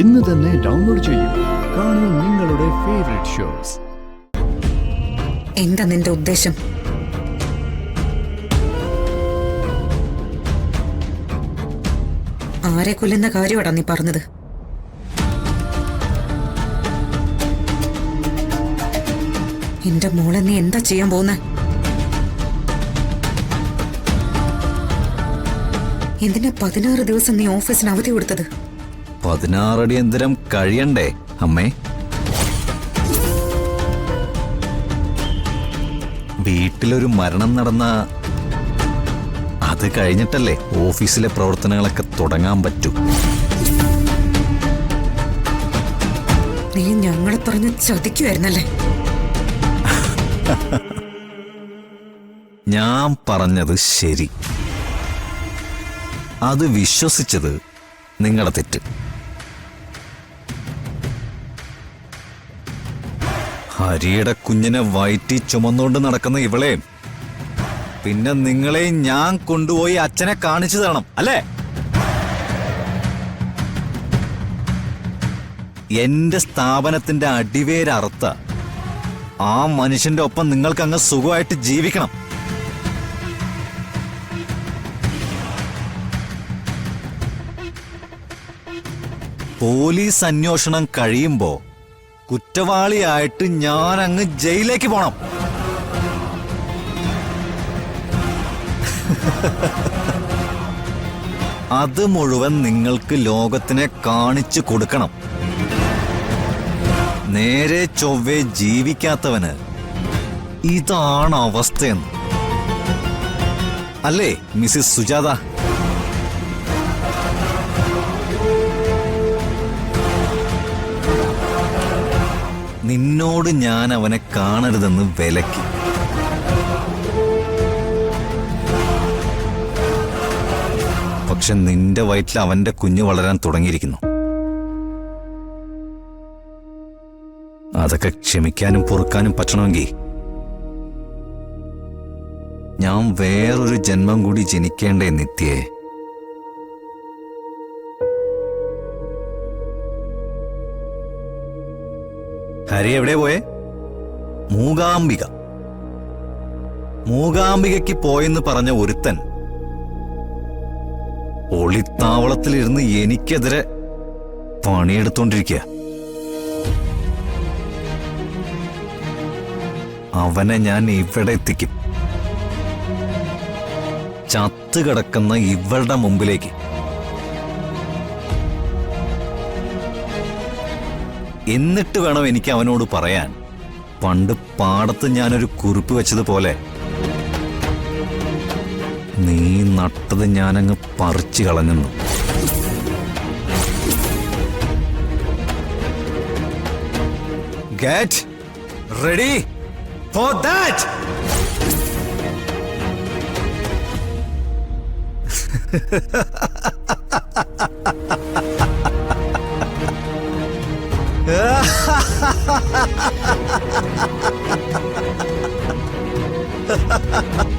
ഇന്ന് തന്നെ ഡൗൺലോഡ് ചെയ്യൂ. കാണൂ നിങ്ങളുടെ ഫേവറേറ്റ് ഷോസ്. എന്താ നിന്റെ ഉദ്ദേശം? ആരെ കൊല്ലുന്ന കാര്യമാടാ നീ പറഞ്ഞത്? എന്റെ മോളെ നീ എന്താ ചെയ്യാൻ പോകുന്ന? എന്തിനാ 16 ദിവസം നീ ഓഫീസിന് അവധി കൊടുത്തത്? 16 അടിയന്തരം കഴിയണ്ടേ അമ്മേ? വീട്ടിലൊരു മരണം നടന്ന അത് കഴിഞ്ഞിട്ടല്ലേ ഓഫീസിലെ പ്രവർത്തനങ്ങളൊക്കെ തുടങ്ങാൻ പറ്റൂ. നീ ഞങ്ങളെ പറഞ്ഞ് ചതിക്കുമായിരുന്നല്ലേ? ഞാൻ പറഞ്ഞത് ശരി, അത് വിശ്വസിച്ചത് നിങ്ങളുടെ തെറ്റ്. ഹരിയുടെ കുഞ്ഞിനെ വയറ്റി ചുമന്നുകൊണ്ട് നടക്കുന്ന ഇവളെ പിന്നെ നിങ്ങളെ ഞാൻ കൊണ്ടുപോയി അച്ഛനെ കാണിച്ചു തരണം അല്ലേ? എന്റെ സ്ഥാപനത്തിന്റെ അടിവേരറുത്ത ആ മനുഷ്യന്റെ ഒപ്പം നിങ്ങൾക്ക് അങ്ങ് സുഖമായിട്ട് ജീവിക്കണം. പോലീസ് അന്വേഷണം കഴിയുമ്പോ കുറ്റവാളിയായിട്ട് ഞാൻ അങ്ങ് ജയിലിലേക്ക് പോണം. അത് മുഴുവൻ നിങ്ങൾക്ക് ലോകത്തിനെ കാണിച്ചു കൊടുക്കണം. നേരെ ചൊവ്വേ ജീവിക്കാത്തവന് ഇതാണ് അവസ്ഥയെന്ന് അല്ലേ മിസ്സിസ് സുജാത? നിന്നോട് ഞാൻ അവനെ കാണരുതെന്ന് വിലക്കി. പക്ഷെ നിന്റെ വയറ്റിൽ അവന്റെ കുഞ്ഞ് വളരാൻ തുടങ്ങിയിരിക്കുന്നു. അതൊക്കെ ക്ഷമിക്കാനും പൊറുക്കാനും പറ്റണമെങ്കിൽ ഞാൻ വേറൊരു ജന്മം കൂടി ജനിക്കേണ്ടേ നിത്യേ? ഹരി എവിടെ പോയേ? മൂകാംബികയ്ക്ക് പോയെന്ന് പറഞ്ഞ ഒരുത്തൻ ഒളിത്താവളത്തിലിരുന്ന് എനിക്കെതിരെ പണിയെടുത്തോണ്ടിരിക്കുക. അവനെ ഞാൻ ഇവിടെ എത്തിക്കും, ചത്തുകിടക്കുന്ന ഇവളുടെ മുമ്പിലേക്ക്. എന്നിട്ട് വേണം എനിക്ക് അവനോട് പറയാൻ, പണ്ട് പാടത്ത് ഞാനൊരു കുറിപ്പ് വെച്ചതുപോലെ നീ നട്ടത് ഞാനങ്ങ് പറിച്ചു കളഞ്ഞെന്നു. Get ready for that! Ha ha ha ha!